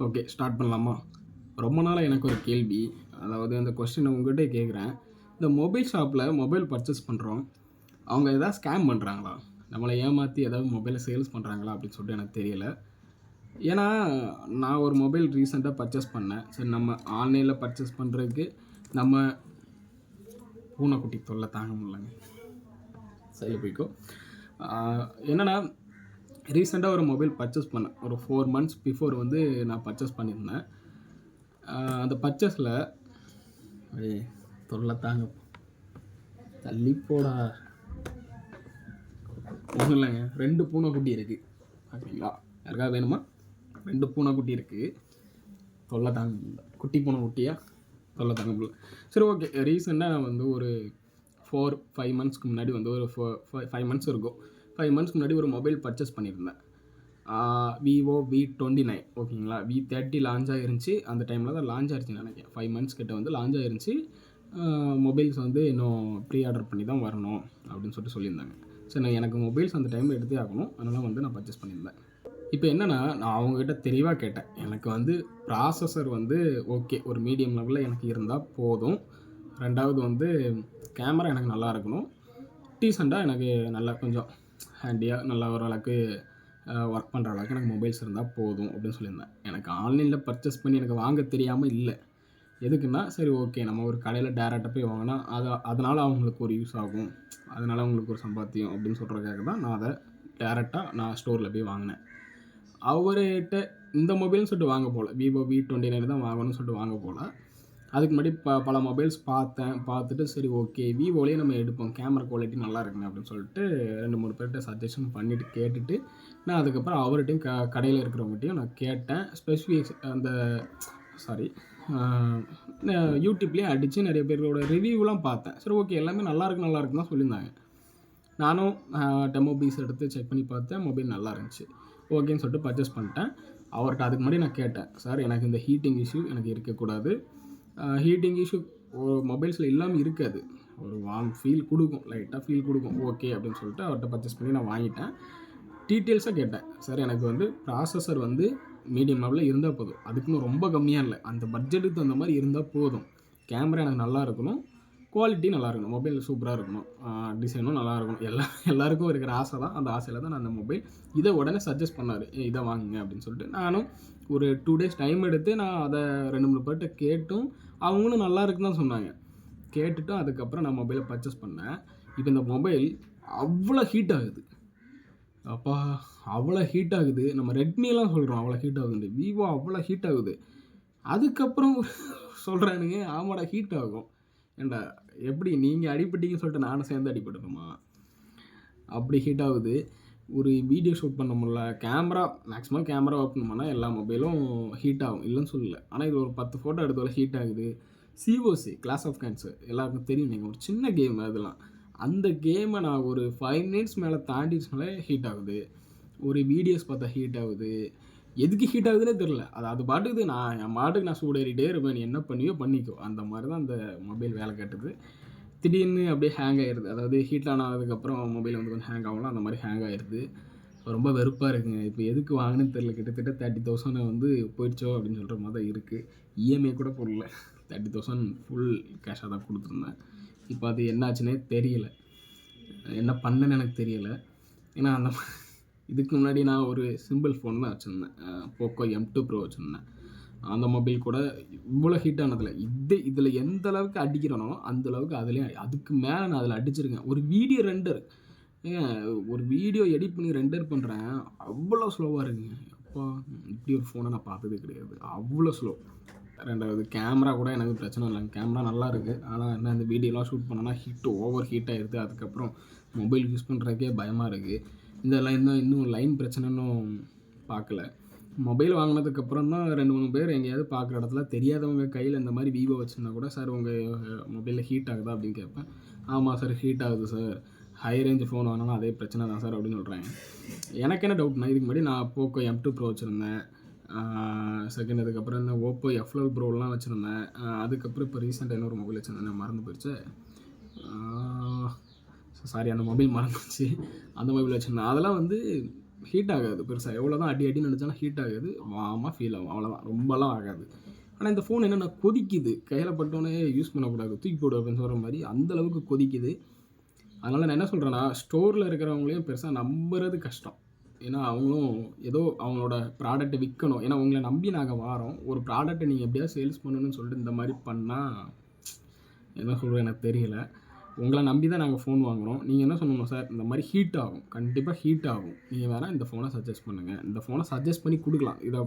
Okay, start பண்ணலாமா? ரொம்ப நாளாக எனக்கு ஒரு கேள்வி. அதாவது அந்த கொஸ்டினை உங்ககிட்ட கேட்குறேன். இந்த மொபைல் ஷாப்பில் மொபைல் பர்ச்சேஸ் பண்ணுறோம். அவங்க எதாவது ஸ்கேம் பண்ணுறாங்களா? நம்மளை ஏமாற்றி ஏதாவது மொபைலை சேல்ஸ் பண்ணுறாங்களா அப்படின்னு சொல்லிட்டு எனக்கு தெரியல. ஏன்னா நான் ஒரு மொபைல் ரீசெண்டாக பர்ச்சேஸ் பண்ணேன். சரி, நம்ம ஆன்லைனில் பர்ச்சேஸ் பண்ணுறதுக்கு நம்ம பூனைக்குட்டி தொல்லை தாங்க முடியலங்க. சரி போய்க்கோ. என்னென்னா ரீசெண்டாக ஒரு மொபைல் பர்ச்சேஸ் பண்ணேன். ஒரு 4 மந்த்ஸ் பிஃபோர் வந்து நான் பர்ச்சேஸ் பண்ணியிருந்தேன். அந்த பர்ச்சேஸில் தொல்லை தாங்க தள்ளி போடா. ஒன்றும் இல்லைங்க, 2 பூனைக்குட்டி இருக்குது. ஓகேங்களா? யாருக்காவது வேணுமா? 2 பூனைக்குட்டி இருக்குது. தொல்லை தாங்க முடியல. குட்டி பூனைக்குட்டியா தொல்லை தாங்க முடியல. சரி, ஓகே. ரீசெண்டாக நான் வந்து ஒரு 4-5 மந்த்ஸ்க்கு முன்னாடி வந்து ஒரு 5 மந்த்ஸ் இருக்கும். 5 மந்த்ஸ்க்கு முன்னாடி ஒரு மொபைல் பர்ச்சேஸ் பண்ணியிருந்தேன். Vivo V29. ஓகேங்களா? V30 launch ஆகிருந்துச்சி. அந்த டைமில் தான் லான்ச் ஆகிருச்சுன்னு நினைக்கிறேன். 5 மந்த்ஸ் கிட்ட வந்து லான்ச் ஆகிருந்துச்சி. மொபைல்ஸ் வந்து இன்னும் ப்ரீ ஆர்டர் பண்ணி தான் வரணும் அப்படின்னு சொல்லியிருந்தாங்க. சரி, நான் எனக்கு மொபைல்ஸ் அந்த டைமில் எடுத்தே ஆகணும். அதனால் வந்து நான் பர்ச்சேஸ் பண்ணியிருந்தேன். இப்போ என்னென்னா, நான் அவங்ககிட்ட தெளிவாக கேட்டேன். எனக்கு வந்து ப்ராசஸர் வந்து ஓகே, ஒரு மீடியம் லெவலில் எனக்கு இருந்தால் போதும். 2வது வந்து கேமரா எனக்கு நல்லா இருக்கணும். டீசெண்டாக எனக்கு நல்லா கொஞ்சம் ஹேண்டியாக நல்லா ஓரளவுக்கு ஒர்க் பண்ணுற அளவுக்கு எனக்கு மொபைல்ஸ் இருந்தால் போதும் அப்படின்னு சொல்லியிருந்தேன். எனக்கு ஆன்லைனில் பர்ச்சேஸ் பண்ணி எனக்கு வாங்க தெரியாமல் இல்லை. எதுக்குன்னா, சரி ஓகே, நம்ம ஒரு கடையில் டேரெக்டாக போய் வாங்கினா அதனால் அவங்களுக்கு ஒரு யூஸ் ஆகும், அதனால் அவங்களுக்கு ஒரு சம்பாத்தியம் அப்படின்னு சொல்கிறதுக்காக தான் நான் அதை டேரெக்டாக நான் ஸ்டோரில் போய் வாங்கினேன். அவர்கிட்ட இந்த மொபைல்னு சொல்லிட்டு வாங்க போகல. விவோ V29 தான் வாங்கணும்னு சொல்லிட்டு வாங்க போகல. அதுக்கு முன்னாடி பல மொபைல்ஸ் பார்த்துட்டு சரி ஓகே, விவோலேயே நம்ம எடுப்போம், கேமரா குவாலிட்டி நல்லா இருக்குங்க அப்படின்னு சொல்லிட்டு 2-3 பேர்கிட்ட சஜஷன் பண்ணிவிட்டு கேட்டுட்டு நான் அதுக்கப்புறம் அவர்கிட்டையும் கடையில் இருக்கிறவங்ககிட்டையும் நான் கேட்டேன். அந்த யூடியூப்லேயும் அடித்து நிறைய பேரோட ரிவ்யூலாம் பார்த்தேன். சரி ஓகே, எல்லாமே நல்லா இருக்குன்னு தான் சொல்லியிருந்தாங்க. நானும் டெமோ பீஸ் எடுத்து செக் பண்ணி பார்த்தேன். மொபைல் நல்லா இருந்துச்சு. ஓகேன்னு சொல்லிட்டு பர்ச்சேஸ் பண்ணிட்டேன். அவர்கிட்ட அதுக்கு முன்னாடி நான் கேட்டேன், சார் எனக்கு இந்த ஹீட்டிங் இஷ்யூ எனக்கு இருக்கக்கூடாது. ஹீட்டிங் இஷ்யூ மொபைல்ஸில் இல்லாமல் இருக்காது. ஒரு வார்ம் ஃபீல் கொடுக்கும், லைட்டாக ஃபீல் கொடுக்கும். ஓகே அப்படின்னு சொல்லிட்டு அவர்கிட்ட பர்ச்சேஸ் பண்ணி நான் வாங்கிட்டேன். டீட்டெயில்ஸாக கேட்டேன். சார் எனக்கு வந்து ப்ராசஸர் வந்து மீடியம் லெவலில் இருந்தால் போதும், அதுக்குன்னு ரொம்ப கம்மியாக இல்லை, அந்த பட்ஜெட்டுக்கு தகுந்த மாதிரி இருந்தால் போதும். கேமரா எனக்கு நல்லா இருக்கணும், குவாலிட்டி நல்லா இருக்கணும், மொபைல் சூப்பராக இருக்கணும், டிசைனும் நல்லா இருக்கணும். எல்லாருக்கும் இருக்கிற ஆசை தான். அந்த ஆசையில் தான் நான் அந்த மொபைல் இதை உடனே சஜஸ்ட் பண்ணார், இதை வாங்குங்க அப்படின்னு சொல்லிட்டு. நானும் ஒரு 2 டேஸ் டைம் எடுத்து நான் அதை 2-3 பேர்கிட்ட கேட்டும் அவங்களும் நல்லா இருக்குன்னு தான் சொன்னாங்க. கேட்டுட்டும் அதுக்கப்புறம் நான் மொபைலை பர்ச்சேஸ் பண்ணேன். இப்போ இந்த மொபைல் அவ்வளோ ஹீட் ஆகுது. அப்பா, அவ்வளோ ஹீட் ஆகுது. நம்ம ரெட்மிலாம் சொல்கிறோம் அவ்வளோ ஹீட் ஆகுது, விவோ அவ்வளோ ஹீட் ஆகுது. அதுக்கப்புறம் சொல்கிறானுங்க ஆமாடா ஹீட் ஆகும். ஏண்டா எப்படி நீங்கள் அடிபட்டீங்கன்னு சொல்லிட்டு நானும் சேர்ந்து அடிபட்டுருமா? அப்படி ஹீட் ஆகுது. ஒரு வீடியோ ஷூட் பண்ண முடியல. மேக்ஸிமம் கேமரா ஓப்பன் பண்ணால் எல்லா மொபைலும் ஹீட் ஆகும், இல்லைன்னு சொல்லலை. ஆனால் இது ஒரு 10 ஃபோட்டோ எடுத்தாலும் ஹீட் ஆகுது. COC கிளாஸ் ஆஃப் கேன்சர் எல்லாருக்கும் தெரியும். நீங்கள் ஒரு சின்ன கேம் அதெல்லாம், அந்த கேமை நான் ஒரு 5 மினிட்ஸ் மேலே தாண்டிச்சுனாலே ஹீட் ஆகுது. ஒரு வீடியோஸ் பார்த்தா ஹீட் ஆகுது. எதுக்கு ஹீட் ஆகுதுன்னே தெரில. அது பாட்டுக்கு என் பாட்டுக்கு நான் சூடேறிட்டே இருப்பேன். நீ என்ன பண்ணியோ பண்ணிக்கோ, அந்த மாதிரி தான் அந்த மொபைல் வேலை காட்டுது. திடீர்னு அப்படியே ஹேங் ஆகிடுது. அதாவது ஹீட் ஆன் ஆனதுக்கப்புறம் மொபைல் வந்து கொஞ்சம் ஹேங் ஆகலாம், அந்த மாதிரி ஹேங் ஆகிடுது. ரொம்ப வெறுப்பாக இருக்குங்க. இப்போ எதுக்கு வாங்கினு தெரில. கிட்டத்தட்ட 30,000 வந்து போயிடுச்சோ அப்படின்னு சொல்கிற மாதிரி தான் இருக்குது. EMI கூட போடல, 30,000 ஃபுல் கேஷாக தான் கொடுத்துருந்தேன். இப்போ அது என்னாச்சுன்னே தெரியல, என்ன பண்ணேன்னு எனக்கு தெரியலை. ஏன்னா இதுக்கு முன்னாடி நான் ஒரு சிம்பிள் ஃபோன் தான் வச்சுருந்தேன், போக்கோ M2 Pro வச்சுருந்தேன். அந்த மொபைல் கூட இவ்வளோ ஹீட் ஆனதில்லை. இதில் எந்த அளவுக்கு அடிக்கிறனோ அந்தளவுக்கு அதுக்கு மேலே நான் அதில் அடிச்சிருக்கேன். ஒரு வீடியோ ரெண்டர், ஒரு வீடியோ எடிட் பண்ணி ரெண்டர் பண்ணுறேன், அவ்வளோ ஸ்லோவாக இருக்குங்க. அப்பா, இப்படி ஒரு ஃபோனை நான் பார்த்ததே கிடையாது, அவ்வளோ ஸ்லோ. 2வது கேமரா கூட எனக்கு பிரச்சனை இல்லைங்க, கேமரா நல்லா இருக்குது. ஆனால் என்ன, இந்த வீடியோலாம் ஷூட் பண்ணோன்னா ஓவர் ஹீட் ஆகிடுது. அதுக்கப்புறம் மொபைல் யூஸ் பண்ணுறதுக்கே பயமாக இருக்குது. இதெல்லாம் இன்னும் லைன் பிரச்சனை இன்னும் பார்க்கல. மொபைல் வாங்கினதுக்கப்புறம் தான் 2-3 பேர் எங்கேயாவது பார்க்குற இடத்துல தெரியாதவங்க கையில் இந்த மாதிரி விவோ வச்சுருந்தா கூட, சார் உங்கள் மொபைலில் ஹீட் ஆகுதா அப்படின்னு கேட்பேன். ஆமாம் சார் ஹீட் ஆகுது சார், ஹை ரேஞ்ச் ஃபோன் வாங்கினாலும் அதே பிரச்சனை தான் சார் அப்படின்னு சொல்கிறாங்க. எனக்கு என்ன டவுட்னா, இதுக்கு முன்னாடி நான் போக்கோ M2 Pro வச்சுருந்தேன். செகண்ட் அதுக்கப்புறம் இந்த ஓப்போ F12 Proலாம் வச்சுருந்தேன். அதுக்கப்புறம் இப்போ ரீசெண்டாக இன்னொரு மொபைல் வச்சுருந்தேன், மறந்து போயிடுச்சு. சாரி, அந்த மொபைல் மறந்துச்சு. அந்த மொபைல் வச்சுருந்தேன். அதெல்லாம் வந்து ஹீட் ஆகாது பெருசாக. எவ்வளோ தான் அடி அடின்னு அடித்தாலும் ஹீட் ஆகாது. வார்மாக ஃபீல் ஆகும், அவ்வளோதான். ரொம்பலாம் ஆகாது. ஆனால் இந்த ஃபோன் என்னென்னா கொதிக்குது. கையில் பட்டோன்னே யூஸ் பண்ணக்கூடாது, தூக்கி போடு அப்படின்னு சொல்கிற மாதிரி அந்தளவுக்கு கொதிக்குது. அதனால் நான் என்ன சொல்கிறேன்னா, ஸ்டோரில் இருக்கிறவங்களையும் பெருசாக நம்புறது கஷ்டம். ஏன்னா அவங்களும் ஏதோ அவங்களோட ப்ராடக்ட்டை விற்கணும். ஏன்னா உங்களை நம்பி நாங்கள் வாரோம். ஒரு ப்ராடக்ட்டை நீங்கள் எப்படியாவது சேல்ஸ் பண்ணணும்னு சொல்லிட்டு இந்த மாதிரி பண்ணால் என்ன சொல்கிறது எனக்கு தெரியல. உங்களை நம்பி தான் நாங்கள் ஃபோன் வாங்குகிறோம். நீங்கள் என்ன சொல்லணும் சார், இந்த மாதிரி ஹீட் ஆகும், கண்டிப்பாக ஹீட் ஆகும். நீங்கள் வேணால் இந்த ஃபோனை சஜஸ்ட் பண்ணுங்கள். இந்த ஃபோனை சஜஸ்ட் பண்ணி கொடுக்கலாம். இதை